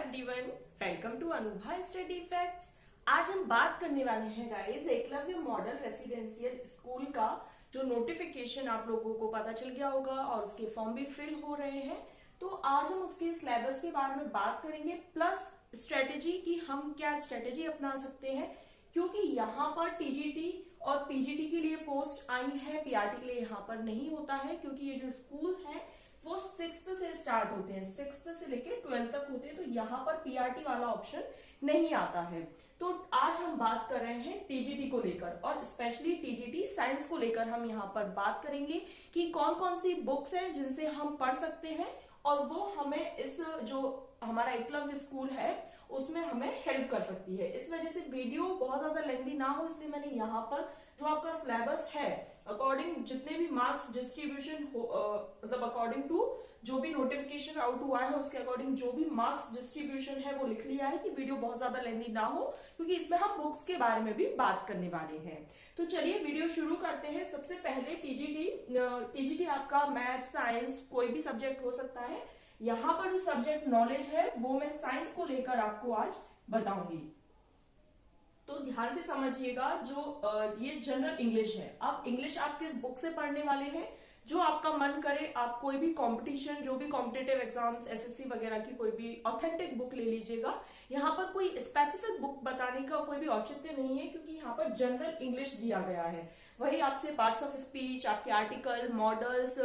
Everyone, welcome to Anubha study facts. आज हम बात करने वाले हैं guys Eklavya model residential school का जो नोटिफिकेशन आप लोगों को पता चल गया होगा और उसके फॉर्म भी फिल हो रहे हैं। तो आज हम उसके सिलेबस के बारे में बात करेंगे प्लस स्ट्रेटेजी कि हम क्या स्ट्रेटेजी अपना सकते हैं, क्योंकि यहाँ पर टीजीटी और पीजीटी के लिए पोस्ट आई है, पीआरटी के लिए यहाँ पर नहीं होता है, क्योंकि ये जो स्कूल है वो 6th से स्टार्ट होते हैं, 6th से लेकर 12th तक होते हैं, तो यहाँ पर पीआरटी वाला ऑप्शन नहीं आता है। तो आज हम बात कर रहे हैं टीजीटी को लेकर और स्पेशली टीजीटी साइंस को लेकर हम यहाँ पर बात करेंगे कि कौन कौन सी बुक्स हैं जिनसे हम पढ़ सकते हैं और वो हमें इस जो हमारा एकलव्य स्कूल है उसमें हमें हेल्प कर सकती है। इस वजह से वीडियो बहुत ज्यादा लेंथी ना हो, इसलिए मैंने यहाँ पर जो आपका सिलेबस है अकॉर्डिंग जितने भी मार्क्स डिस्ट्रीब्यूशन मतलब अकॉर्डिंग टू जो भी नोटिफिकेशन आउट हुआ है उसके अकॉर्डिंग जो भी मार्क्स डिस्ट्रीब्यूशन है वो लिख लिया है कि वीडियो बहुत ज्यादा लेंथी ना हो, क्योंकि इसमें हम बुक्स के बारे में भी बात करने वाले हैं। तो चलिए वीडियो शुरू करते हैं। सबसे पहले टीजीटी आपका मैथ साइंस कोई भी सब्जेक्ट हो सकता है। यहाँ पर जो सब्जेक्ट नॉलेज है वो मैं साइंस को लेकर आपको आज बताऊंगी, तो ध्यान से समझिएगा। जो ये जनरल इंग्लिश है, आप इंग्लिश आप किस बुक से पढ़ने वाले हैं, जो आपका मन करे आप कोई भी कंपटीशन जो भी कॉम्पिटिटिव एग्जाम्स एसएससी वगैरह की कोई भी ऑथेंटिक बुक ले लीजिएगा। यहाँ पर कोई स्पेसिफिक बुक बताने का कोई भी औचित्य नहीं है, क्योंकि यहाँ पर जनरल इंग्लिश दिया गया है। वही आपसे पार्ट्स ऑफ स्पीच, आपके आर्टिकल, मॉडल्स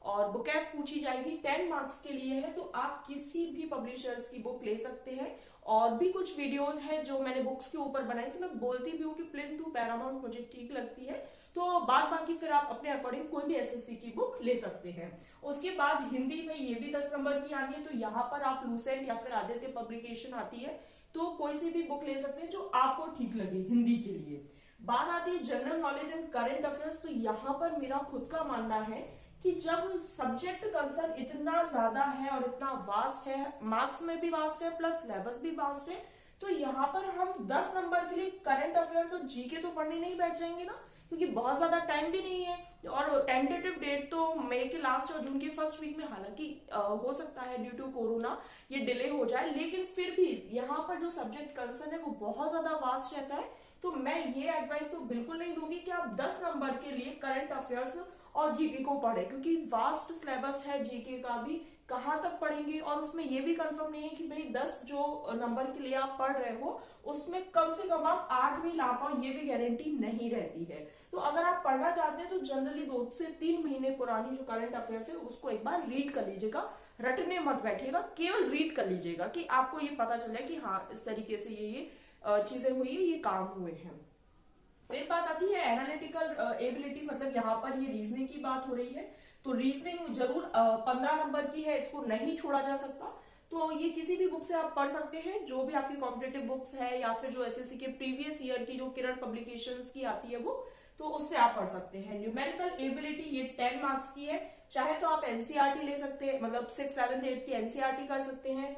और बुकैफ पूछी जाएगी, 10 मार्क्स के लिए है। तो आप किसी भी पब्लिशर्स की बुक ले सकते हैं। और भी कुछ वीडियोस हैं जो मैंने बुक्स के ऊपर बनाई, तो मैं बोलती भी हूँ कि प्लिंथ टू पैरामाउंट मुझे ठीक लगती है, तो बाद बाकी फिर आप अपने अकॉर्डिंग कोई भी एसएससी की बुक ले सकते हैं। उसके बाद हिंदी में ये भी 10 नंबर की आनी है, तो यहाँ पर आप लूसेंट या फिर आदित्य पब्लिकेशन आती है, तो कोई सी भी बुक ले सकते हैं जो आपको ठीक लगे हिंदी के लिए। बात आती है general knowledge and current affairs, तो यहाँ पर मेरा खुद का मानना है कि जब सब्जेक्ट कंसर्न इतना ज्यादा है और इतना वास्ट है, मार्क्स में भी वास्ट है प्लस सिलेबस भी वास्ट है, तो यहाँ पर हम 10 नंबर के लिए करंट अफेयर्स और जीके तो पढ़ने नहीं बैठ जाएंगे ना, क्योंकि बहुत ज्यादा टाइम भी नहीं है। और टेंटेटिव डेट तो मई के लास्ट और जून के फर्स्ट वीक में, हालांकि हो सकता है ड्यू टू कोरोना ये डिले हो जाए, लेकिन फिर भी यहाँ पर जो सब्जेक्ट कंसर्न है वो बहुत ज्यादा वास्ट रहता है। तो मैं ये एडवाइस तो बिल्कुल नहीं दूंगी कि आप 10 नंबर के लिए करंट अफेयर्स और जीके को पढ़े, क्योंकि वास्ट सिलेबस है जीके का भी, कहाँ तक पढ़ेंगे। और उसमें ये भी कंफर्म नहीं है कि भाई 10 जो नंबर के लिए आप पढ़ रहे हो उसमें कम से कम आप 8 भी ला पाओ, ये भी गारंटी नहीं रहती है। तो अगर आप पढ़ना चाहते हैं तो जनरली 2 से 3 महीने पुरानी जो करंट अफेयर्स है उसको एक बार रीड कर लीजिएगा, रटने मत बैठिएगा, केवल रीड कर लीजिएगा कि आपको ये पता चले कि हाँ इस तरीके से ये चीजें हुई है, ये काम हुए हैं। फिर बात आती है एनालिटिकल एबिलिटी, मतलब यहाँ पर ये रीजनिंग की बात हो रही है, तो रीजनिंग जरूर 15 नंबर की है, इसको नहीं छोड़ा जा सकता। तो ये किसी भी बुक से आप पढ़ सकते हैं, जो भी आपकी कॉम्पिटेटिव बुक्स है या फिर जो एसएससी के प्रीवियस ईयर की जो किरण पब्लिकेशंस की आती है वो, तो उससे आप पढ़ सकते हैं। न्यूमेरिकल एबिलिटी ये 10 मार्क्स की है, चाहे तो आप एनसीईआरटी ले सकते हैं, मतलब 6, 7, 8 की एनसीईआरटी कर सकते हैं।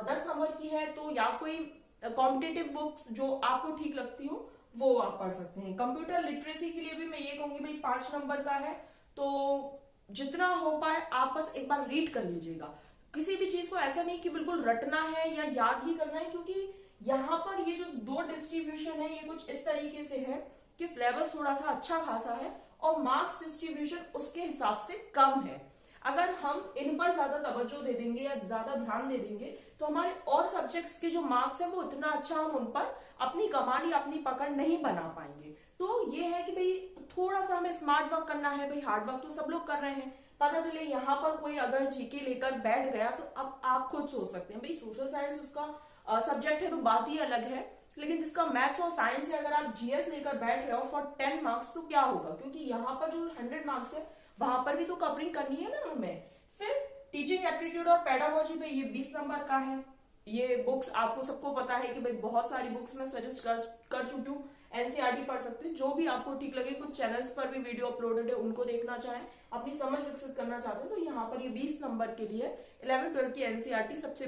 10 नंबर की है तो या कोई कॉम्पिटेटिव बुक्स जो आपको ठीक लगती हो वो आप पढ़ सकते हैं। कंप्यूटर लिटरेसी के लिए भी मैं ये कहूंगी भाई 5 नंबर का है, तो जितना हो पाए आप बस एक बार रीड कर लीजिएगा। किसी भी चीज को ऐसा नहीं कि बिल्कुल रटना है या याद ही करना है, क्योंकि यहाँ पर ये जो 2 डिस्ट्रीब्यूशन है ये कुछ इस तरीके से है कि सिलेबस थोड़ा सा अच्छा खासा है और मार्क्स डिस्ट्रीब्यूशन उसके हिसाब से कम है। अगर हम इन पर ज्यादा तवज्जो दे देंगे या ज्यादा ध्यान दे देंगे तो हमारे और सब्जेक्ट्स के जो मार्क्स है वो इतना अच्छा हम उन पर अपनी कमांड या अपनी पकड़ नहीं बना पाएंगे। तो ये है कि भाई थोड़ा सा हमें स्मार्ट वर्क करना है। भाई हार्ड वर्क तो सब लोग कर रहे हैं, पता चले यहाँ पर कोई अगर जीके लेकर बैठ गया तो अब आप खुद सोच सकते हैं भाई सोशल साइंस उसका सब्जेक्ट है तो बात ही अलग है, लेकिन जिसका मैथ्स और साइंस है अगर आप जीएस लेकर बैठ रहे हो फॉर 10 मार्क्स तो क्या होगा, क्योंकि यहाँ पर जो 100 मार्क्स है वहां पर भी तो कवरिंग करनी है ना हमें। फिर टीचिंग एप्टीट्यूड और पेडागोजी पे ये 20 नंबर का है। ये बुक्स आपको सबको पता है कि भाई बहुत सारी बुक्स मैं सजेस्ट कर चुकी हूँ, एनसीईआरटी पढ़ सकते हैं, जो भी आपको ठीक लगे। कुछ चैनल्स पर भी वीडियो अपलोडेड है, उनको देखना चाहें, अपनी समझ विकसित करना चाहते हैं तो यहाँ पर ये 20 नंबर के लिए 11-12 की एनसीईआरटी सबसे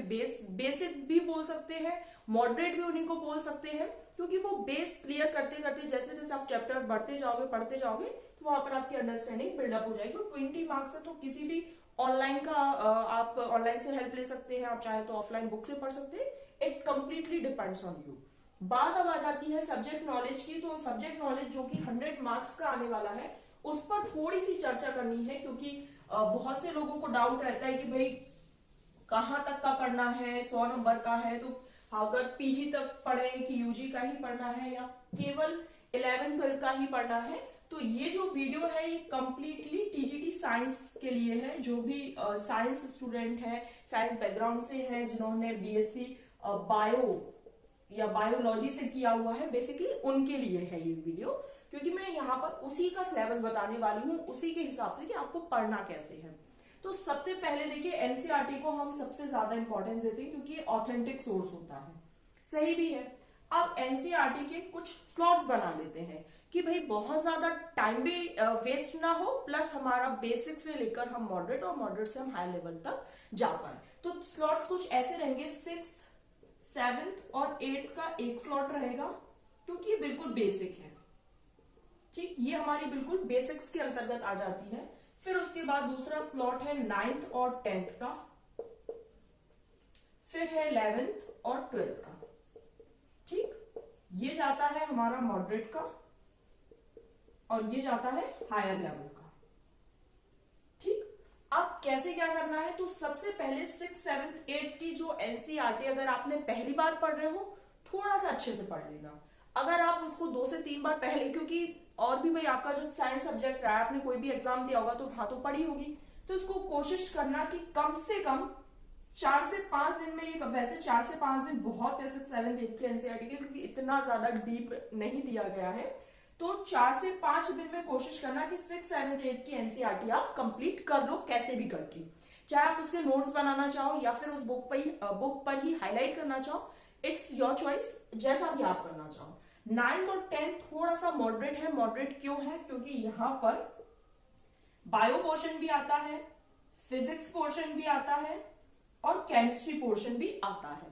बेसिक भी बोल सकते हैं, मॉडरेट भी उन्हीं को बोल सकते हैं, क्योंकि वो बेस क्लियर करते करते जैसे जैसे आप चैप्टर बढ़ते जाओगे पढ़ते जाओगे तो वहां पर आपकी अंडरस्टैंडिंग बिल्डअप हो जाएगी। 20 मार्क्स है तो किसी भी ऑनलाइन का आप ऑनलाइन से हेल्प ले सकते हैं, आप चाहे तो ऑफलाइन बुक से पढ़ सकते हैं। It completely depends on you. बात अब आ जाती है सब्जेक्ट नॉलेज की। तो सब्जेक्ट नॉलेज जो कि 100 मार्क्स का आने वाला है, उस पर थोड़ी सी चर्चा करनी है, क्योंकि बहुत से लोगों को डाउट रहता है कि भाई कहाँ तक का पढ़ना है, 100 नंबर का है तो अगर पीजी तक पढ़े कि यूजी का ही पढ़ना है या केवल 11-12 का ही पढ़ना है। तो ये जो वीडियो है ये कंप्लीटली टीजीटी साइंस के लिए है। जो भी साइंस स्टूडेंट है, साइंस बैकग्राउंड से है, जिन्होंने बीएससी बायो या बायोलॉजी से किया हुआ है, बेसिकली उनके लिए है ये वीडियो। क्योंकि मैं यहाँ पर उसी का सिलेबस बताने वाली हूँ, उसी के हिसाब से कि आपको पढ़ना कैसे है। तो सबसे पहले देखिए, एनसीईआरटी को हम सबसे ज्यादा इंपॉर्टेंस देते हैं क्योंकि ये ऑथेंटिक सोर्स होता है, सही भी है। अब एनसीईआरटी के कुछ स्लॉट्स बना लेते हैं कि भाई बहुत ज्यादा टाइम भी वेस्ट ना हो, प्लस हमारा बेसिक से लेकर हम मॉडरेट और मॉडरेट से हम हाई लेवल तक जा पाए। तो स्लॉट्स कुछ ऐसे रहेंगे, 6th, 7th और 8th का एक स्लॉट रहेगा, क्योंकि ये बिल्कुल बेसिक है। ठीक, ये हमारी बिल्कुल बेसिक्स के अंतर्गत आ जाती है। फिर उसके बाद दूसरा स्लॉट है 9th और 10th का, फिर है 11th और 12th का। ठीक, ये जाता है हमारा मॉडरेट का और ये जाता है हायर लेवल का। ठीक, अब कैसे क्या करना है, तो सबसे पहले 6th, 7th, 8th की जो एनसीईआरटी अगर आपने पहली बार पढ़ रहे हो, थोड़ा सा अच्छे से पढ़ लेना। अगर आप उसको 2 से 3 बार पहले, क्योंकि और भी भाई आपका जो साइंस सब्जेक्ट रहा है, आपने कोई भी एग्जाम दिया होगा तो वहां तो पढ़ी होगी, तो इसको कोशिश करना कि कम से कम 4 से 5 दिन में, ये वैसे 4 से 5 दिन बहुत है 6th, 7th, 8th के एनसीईआरटी के, क्योंकि इतना ज्यादा डीप नहीं दिया गया है। तो 4 से 5 दिन में कोशिश करना कि 6th, 7th, 8th की एनसीईआरटी आप कंप्लीट कर लो, कैसे भी करके। चाहे आप उसके नोट्स बनाना चाहो या फिर उस बुक पर ही हाईलाइट करना चाहो, इट्स योर चॉइस, जैसा भी आप करना चाहो। 9th और 10th थोड़ा सा मॉडरेट है। मॉडरेट क्यों है, क्योंकि यहां पर बायो पोर्शन भी आता है, फिजिक्स पोर्शन भी आता है और केमिस्ट्री पोर्शन भी आता है।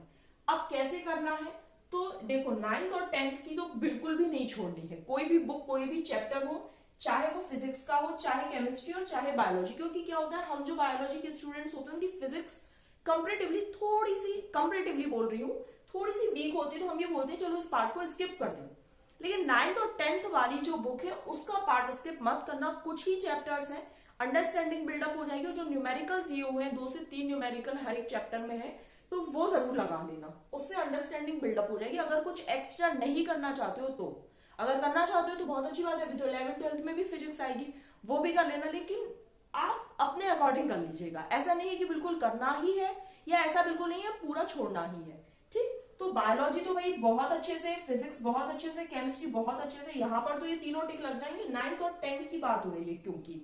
अब कैसे करना है, तो देखो 9th और 10th की तो बिल्कुल भी नहीं छोड़नी है। कोई भी बुक, कोई भी चैप्टर हो, चाहे वो फिजिक्स का हो, चाहे केमिस्ट्री और चाहे बायोलॉजी। क्योंकि क्या होता है, हम जो बायोलॉजी के स्टूडेंट्स होते हैं उनकी फिजिक्स कंपैरेटिवली थोड़ी सी, कंपैरेटिवली बोल रही हूँ, थोड़ी सी वीक होती है, तो हम ये बोलते हैं चलो इस पार्ट को स्किप कर दें। लेकिन 9th और 10th वाली जो बुक है उसका पार्ट स्किप मत करना। कुछ ही चैप्टर्स हैं, अंडरस्टैंडिंग बिल्डअप हो जाएगी, और जो न्यूमेरिकल्स दिए हुए हैं 2 से 3 न्यूमेरिकल हर एक चैप्टर में है, तो वो जरूर लगा लेना, उससे अंडरस्टैंडिंग बिल्डअप हो जाएगी। अगर कुछ एक्स्ट्रा नहीं करना चाहते हो तो, अगर करना चाहते हो तो बहुत अच्छी बात है, अभी तो 11th, 12th में भी फिजिक्स आएगी, वो भी कर लेना, लेकिन आप अपने अकॉर्डिंग कर लीजिएगा। ऐसा नहीं है कि बिल्कुल करना ही है, या ऐसा बिल्कुल नहीं है पूरा छोड़ना ही है। ठीक, तो बायोलॉजी तो भाई बहुत अच्छे से, फिजिक्स बहुत अच्छे से, केमिस्ट्री बहुत अच्छे से, यहां पर तो ये तीनों टिक लग जाएंगे। 9th और 10th की बात हो रही है, क्योंकि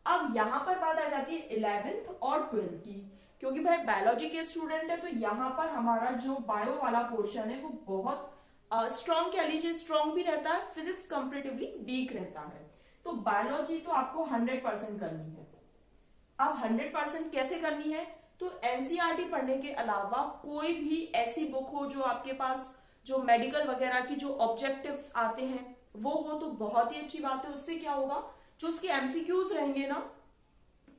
अब यहां पर बात आ जाती है 11th और 12th की, क्योंकि भाई बायोलॉजी के स्टूडेंट है, तो यहां पर हमारा जो बायो वाला पोर्शन है वो बहुत स्ट्रॉन्ग, कह लीजिए स्ट्रॉन्ग भी रहता है, फिजिक्स कंपेरेटिवली वीक रहता है। तो बायोलॉजी तो आपको 100% करनी है। अब 100% कैसे करनी है, तो एनसीईआरटी पढ़ने के अलावा कोई भी ऐसी बुक हो जो आपके पास, जो मेडिकल वगैरह की जो ऑब्जेक्टिव्स आते हैं वो हो, तो बहुत ही अच्छी बात है। उससे क्या होगा, जो उसके एमसीक्यूज रहेंगे ना,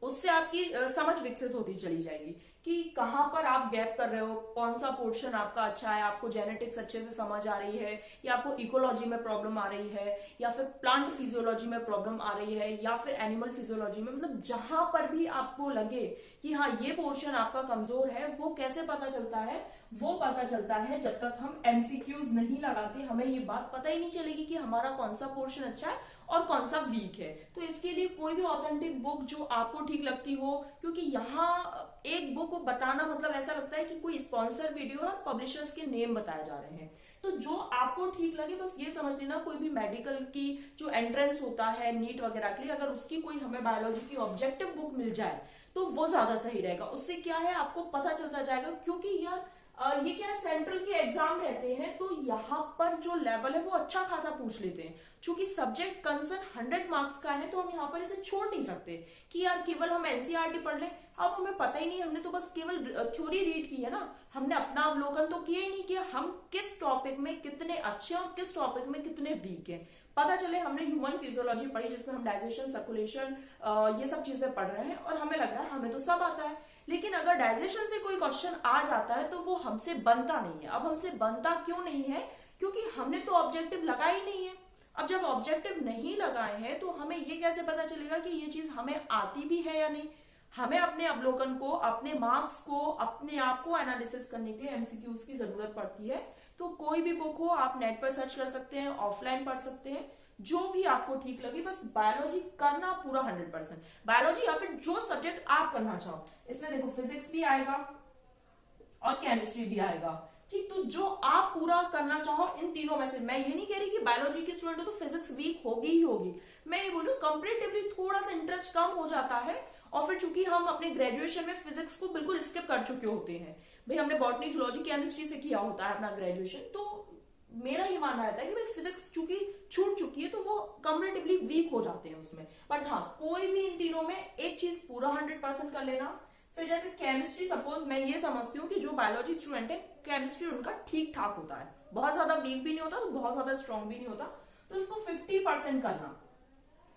उससे आपकी समझ विकसित होती चली जाएगी कि कहां पर आप गैप कर रहे हो, कौन सा पोर्शन आपका अच्छा है, आपको जेनेटिक्स अच्छे से समझ आ रही है, या आपको इकोलॉजी में प्रॉब्लम आ रही है, या फिर प्लांट फिजियोलॉजी में प्रॉब्लम आ रही है, या फिर एनिमल फिजियोलॉजी में, मतलब जहां पर भी आपको लगे कि हाँ ये पोर्शन आपका कमजोर है, वो कैसे पता चलता है, वो पता चलता है जब तक हम एमसीक्यूज नहीं लगाते, हमें ये बात पता ही नहीं चलेगी कि हमारा कौन सा पोर्शन अच्छा है और कौन सा वीक है। तो इसके लिए कोई भी ऑथेंटिक बुक जो आपको ठीक लगती हो, क्योंकि यहाँ एक बुक को बताना मतलब ऐसा लगता है कि कोई स्पॉन्सर वीडियो और पब्लिशर्स के नेम बताए जा रहे हैं, तो जो आपको ठीक लगे बस ये समझ लेना। कोई भी मेडिकल की जो एंट्रेंस होता है नीट वगैरह के लिए, अगर उसकी कोई हमें बायोलॉजी की ऑब्जेक्टिव बुक मिल जाए तो वो ज्यादा सही रहेगा। उससे क्या है, आपको पता चलता जाएगा, क्योंकि यार ये क्या सेंट्रल के एग्जाम रहते हैं, तो यहाँ पर जो लेवल है वो अच्छा खासा पूछ लेते हैं। चूंकि सब्जेक्ट कंसर्न 100 मार्क्स का है, तो हम यहाँ पर इसे छोड़ नहीं सकते कि यार केवल हम एनसीईआरटी पढ़ लें। अब हमें पता ही नहीं, हमने तो बस केवल थ्योरी रीड की है ना, हमने अपना अवलोकन तो किया ही नहीं कि हम किस टॉपिक में कितने अच्छे और किस टॉपिक में कितने वीक हैं। पता चले हमने ह्यूमन फिजियोलॉजी पढ़ी जिसमें हम डाइजेशन, सर्कुलेशन, ये सब चीजें पढ़ रहे हैं और हमें लग रहा है हमें तो सब आता है, लेकिन अगर डाइजेशन से कोई क्वेश्चन आ जाता है तो वो हमसे बनता नहीं है। अब हमसे बनता क्यों नहीं है? क्योंकि हमने तो ऑब्जेक्टिव लगा ही नहीं है। अब जब ऑब्जेक्टिव नहीं लगाए हैं तो हमें ये कैसे पता चलेगा कि ये चीज हमें आती भी है या नहीं? हमें अपने अवलोकन को, अपने मार्क्स को, अपने आप को एनालिसिस करने के लिए एमसीक्यूज की जरूरत पड़ती है। तो कोई भी बुक हो आप नेट पर सर्च कर सकते हैं, ऑफलाइन पढ़ सकते हैं, जो भी आपको ठीक लगे। बस बायोलॉजी करना पूरा 100%, बायोलॉजी या फिर जो सब्जेक्ट आप करना चाहो। इसमें देखो फिजिक्स भी आएगा और केमिस्ट्री भी आएगा, ठीक। तो जो आप पूरा करना चाहो इन तीनों में से, मैं ये नहीं कह रही कि बायोलॉजी की स्टूडेंट हो तो फिजिक्स वीक होगी ही होगी, मैं ये बोलूं कंपैरेटिवली थोड़ा सा इंटरेस्ट कम हो जाता है। और फिर चूंकि हम अपने ग्रेजुएशन में फिजिक्स को बिल्कुल स्किप कर चुके होते हैं, भाई हमने बॉटनी, जूलॉजी, केमिस्ट्री से किया होता है अपना ग्रेजुएशन, तो मेरा ये मानना रहता है कि भाई फिजिक्स चूंकि छूट चुकी है तो वो कंपैरेटिवली वीक हो जाते हैं उसमें। बट हाँ, कोई भी इन तीनों में एक चीज पूरा 100% कर लेना। फिर जैसे केमिस्ट्री, सपोज मैं ये समझती हूँ कि जो बायोलॉजी स्टूडेंट है केमिस्ट्री उनका ठीक ठाक होता है, बहुत ज्यादा वीक भी नहीं होता तो बहुत ज्यादा स्ट्रॉन्ग भी नहीं होता, तो इसको 50% करना।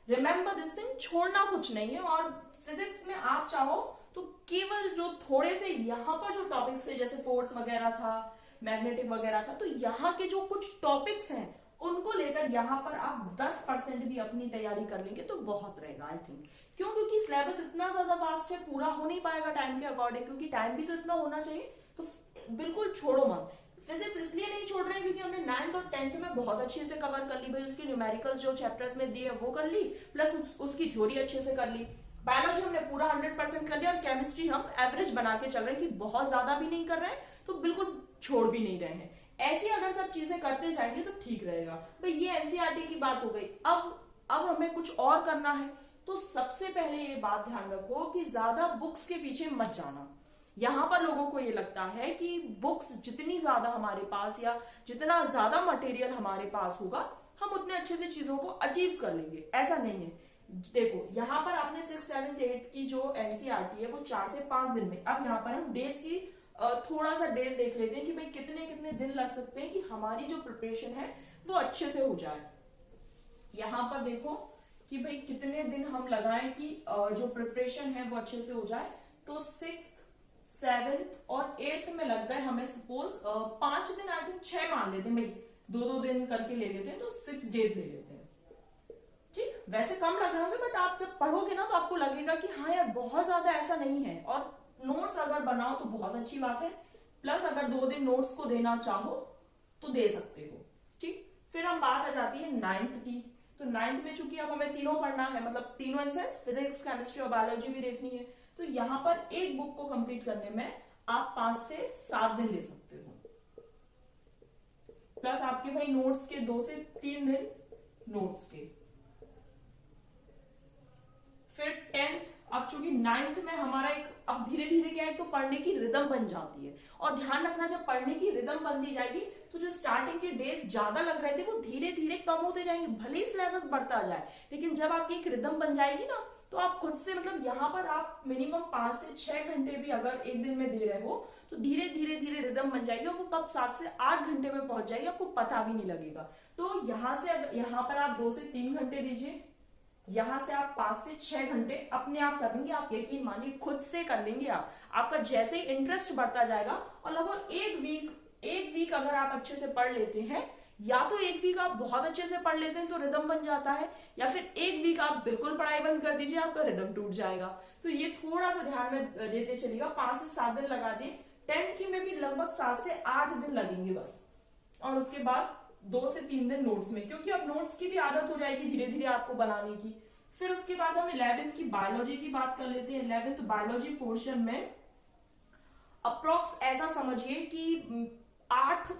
रिमेंबर दिस थिंग, छोड़ना कुछ नहीं है। और फिजिक्स में आप चाहो तो केवल जो थोड़े से यहाँ पर जो टॉपिक्स थे जैसे फोर्स वगैरह था, मैग्नेटिक वगैरह था, तो यहाँ के जो कुछ टॉपिक्स हैं उनको लेकर यहाँ पर आप 10% भी अपनी तैयारी कर लेंगे तो बहुत रहेगा आई थिंक। क्यों? क्योंकि सिलेबस इतना ज्यादा वास्ट है, पूरा हो नहीं पाएगा टाइम के अकॉर्डिंग, क्योंकि टाइम भी तो इतना होना चाहिए। तो बिल्कुल छोड़ो मत। फिजिक्स इसलिए नहीं छोड़ रहे हैं क्योंकि हमने 9th और 10th में बहुत अच्छे से कवर कर ली, भाई उसके न्यूमेरिकल्स जो चैप्टर्स में दिए वो कर ली, प्लस उसकी थ्योरी अच्छे से कर ली। बायोलॉजी हमने पूरा 100% कर लिया, और केमिस्ट्री हम एवरेज बना के चल रहे हैं कि बहुत ज्यादा भी नहीं कर रहे हैं तो बिल्कुल छोड़ भी नहीं रहे हैं। ऐसी अगर सब चीजें करते जाएंगे तो ठीक रहेगा। भाई ये एनसीईआरटी की बात हो गई। अब हमें कुछ और करना है, तो सबसे पहले ये बात ध्यान रखो कि ज्यादा बुक्स के पीछे मत जाना। यहां पर लोगों को ये लगता है कि बुक्स जितनी ज्यादा हमारे पास या जितना ज्यादा मटेरियल हमारे पास होगा हम उतने अच्छे से चीजों को अचीव कर लेंगे। ऐसा नहीं है। देखो यहाँ पर आपने 6th, 7th, 8th की जो एनसीईआरटी है वो 4 से 5 दिन में, अब यहाँ पर हम डेज की थोड़ा सा डेज देख लेते हैं कि भाई कितने कितने दिन लग सकते हैं कि हमारी जो प्रिपरेशन है वो अच्छे से हो जाए। यहाँ पर देखो कि भाई कितने दिन हम लगाएं कि जो प्रिपरेशन है वो अच्छे से हो जाए। तो 6th, 7th और 8th में लग गए हमें सपोज 5 दिन, आई थिंक 6 मान लेते हैं भाई, 2-2 दिन करके ले लेते हैं तो 6 डेज ले लेते हैं, ठीक। वैसे कम लग रहे होंगे बट आप जब पढ़ोगे ना तो आपको लगेगा कि हाँ यार बहुत ज्यादा ऐसा नहीं है। और नोट्स अगर बनाओ तो बहुत अच्छी बात है, प्लस अगर 2 दिन नोट्स को देना चाहो तो दे सकते हो, ठीक। फिर हम बात आ जाती है 9th की। तो 9th में चूंकि अब हमें तीनों पढ़ना है, मतलब तीनों इन सेंस फिजिक्स, केमिस्ट्री और बायोलॉजी भी देखनी है, तो यहाँ पर एक बुक को कंप्लीट करने में आप 5 से 7 दिन ले सकते हो, प्लस आपके भाई नोट्स के 2 से 3 दिन नोट्स के। फिर 10th, अब चूंकि 9th में हमारा एक अब धीरे धीरे क्या है तो पढ़ने की रिदम बन जाती है। और ध्यान रखना जब पढ़ने की रिदम बनती जाएगी तो जो स्टार्टिंग के डेज ज्यादा लग रहे थे वो धीरे धीरे कम होते जाएंगे, भले ही सिलेबस बढ़ता जाए, लेकिन जब आपकी एक रिदम बन जाएगी ना तो आप खुद से, मतलब यहाँ पर आप मिनिमम 5 से 6 घंटे भी अगर एक दिन में दे रहे हो तो धीरे धीरे धीरे रिदम बन जाएगी और वो कब 7 से 8 घंटे में पहुंच जाएगी आपको पता भी नहीं लगेगा। तो यहाँ पर आप 2 से 3 घंटे दीजिए, यहां से आप 5 से 6 घंटे अपने आप कर लेंगे। आप यकीन मानिए खुद से कर लेंगे आपका जैसे ही इंटरेस्ट बढ़ता जाएगा। और लगभग एक वीक अगर आप अच्छे से पढ़ लेते हैं, या तो एक वीक आप बहुत अच्छे से पढ़ लेते हैं तो रिदम बन जाता है, या फिर एक वीक आप बिल्कुल पढ़ाई बंद कर दीजिए, आपका रिदम टूट जाएगा। तो ये थोड़ा सा ध्यान में देते चलिएगा। 5 से 7 दिन लगा दिए। 10th की में भी लगभग 7 से 8 दिन लगेंगे बस, और उसके बाद 2 से 3 दिन नोट्स में, क्योंकि अब नोट्स की भी आदत हो जाएगी धीरे धीरे आपको बनाने की। फिर उसके बाद हम 11th की बायोलॉजी की बात कर लेते हैं। 11th बायोलॉजी पोर्शन में अप्रोक्स ऐसा समझिए कि 8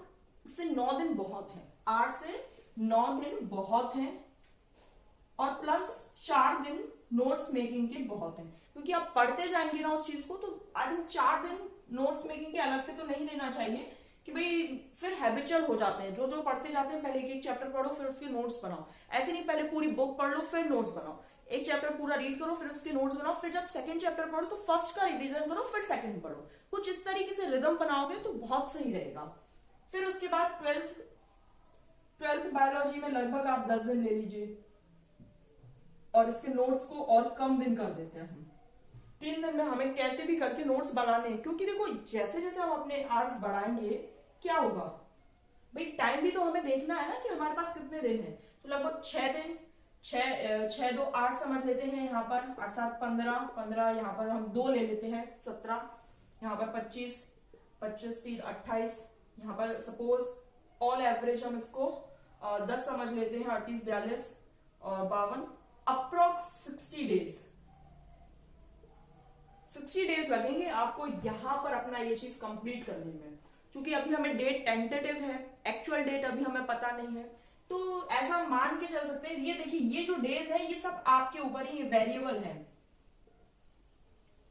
से 9 दिन बहुत है, 8 से 9 दिन बहुत हैं, और प्लस 4 दिन नोट्स मेकिंग के बहुत हैं, क्योंकि आप पढ़ते जाएंगे ना उस चीज को तो आई थिंक 4 दिन नोट्स मेकिंग के अलग से तो नहीं देना चाहिए कि भाई फिर हैबिचुअल हो जाते हैं, जो जो पढ़ते जाते हैं पहले एक एक चैप्टर पढ़ो फिर उसके नोट्स बनाओ। ऐसे नहीं पहले पूरी बुक पढ़ लो फिर नोट्स बनाओ, एक चैप्टर पूरा रीड करो फिर उसके नोट्स बनाओ, फिर जब सेकंड चैप्टर पढ़ो तो फर्स्ट का रिवीजन करो फिर सेकंड पढ़ो। कुछ इस तरीके से रिदम बनाओगे तो बहुत सही रहेगा। फिर उसके बाद ट्वेल्थ बायोलॉजी में लगभग आप 10 दिन ले लीजिए और इसके नोट्स को और कम दिन कर देते हैं हम। 3 दिन में हमें कैसे भी करके नोट्स बनाने हैं, क्योंकि देखो जैसे जैसे हम अपने आवर्स बढ़ाएंगे क्या होगा भाई, टाइम भी तो हमें देखना है ना कि हमारे पास कितने दिन है। तो लगभग 6 दिन, 6 2 8 समझ लेते हैं यहाँ पर, 8 7 15 यहाँ पर हम 2 ले लेते हैं 17, यहाँ पर 25 25 3 28, यहाँ पर सपोज ऑल एवरेज हम इसको 10 समझ लेते हैं, 38 42 और 52, अप्रोक्स 60 डेज लगेंगे आपको यहाँ पर अपना ये चीज कंप्लीट करने में। क्योंकि अभी हमें डेट टेंटेटिव है, एक्चुअल डेट अभी हमें पता नहीं है, तो ऐसा मान के चल सकते हैं। ये देखिए ये जो डेज है ये सब आपके ऊपर ही वेरिएबल है।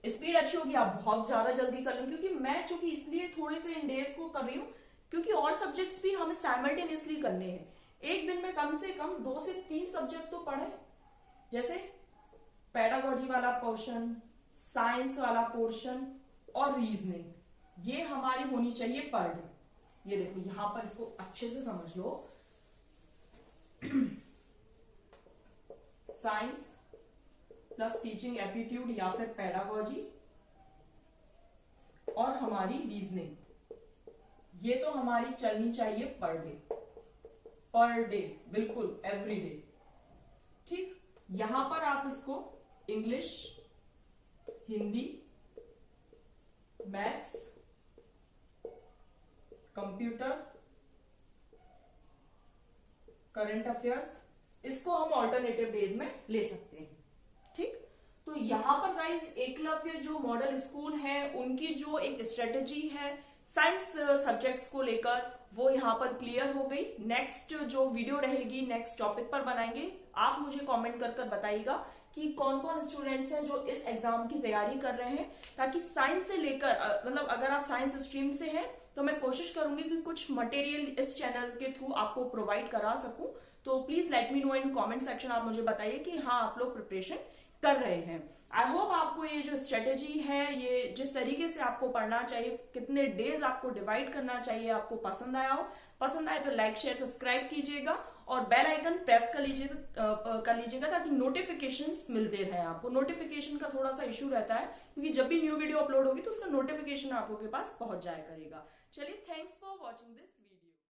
स्पीड अच्छी होगी आप बहुत ज्यादा जल्दी कर लेंगे, क्योंकि मैं चूंकि इसलिए थोड़े से इन डेज को कर रही हूँ क्योंकि और सब्जेक्ट्स भी हमें साइमल्टेनियसली करने हैं। एक दिन में कम से कम 2 से 3 सब्जेक्ट तो पढ़े, जैसे पेडागोजी वाला पोर्शन, साइंस वाला पोर्शन और रीजनिंग, ये हमारी होनी चाहिए पर डे। ये देखो यहां पर इसको अच्छे से समझ लो। साइंस प्लस टीचिंग एप्टीट्यूड या फिर पेडागोजी और हमारी रीजनिंग, ये तो हमारी चलनी चाहिए पर डे, बिल्कुल एवरी डे। ठीक, यहां पर आप इसको English, Hindi, maths, computer, current affairs, इसको हम ऑल्टरनेटिव डेज में ले सकते हैं। ठीक, तो यहां पर गाइज एकलव्य जो मॉडल स्कूल है उनकी जो एक स्ट्रेटेजी है साइंस सब्जेक्ट्स को लेकर वो यहाँ पर क्लियर हो गई। नेक्स्ट जो वीडियो रहेगी नेक्स्ट टॉपिक पर बनाएंगे। आप मुझे कमेंट कर कर बताइएगा कि कौन कौन स्टूडेंट्स हैं जो इस एग्जाम की तैयारी कर रहे हैं, ताकि साइंस से लेकर मतलब अगर आप साइंस स्ट्रीम से हैं तो मैं कोशिश करूंगी कि कुछ मटेरियल इस चैनल के थ्रू आपको प्रोवाइड करा सकूं। तो please let me know in comment section, आप मुझे बताइए कि हाँ आप लोग प्रिपरेशन कर रहे हैं। आई होप आपको ये जो स्ट्रेटेजी है, ये जिस तरीके से आपको पढ़ना चाहिए, कितने डेज आपको डिवाइड करना चाहिए, आपको पसंद आया हो। पसंद आए तो लाइक शेयर सब्सक्राइब कीजिएगा और बेल आइकन प्रेस कर लीजिएगा ताकि नोटिफिकेशंस मिलते रहे आपको। नोटिफिकेशन का थोड़ा सा इशू रहता है क्योंकि जब भी न्यू वीडियो अपलोड होगी तो उसका नोटिफिकेशन आप लोगों के पास पहुंच जाया करेगा। चलिए, थैंक्स फॉर वॉचिंग दिस।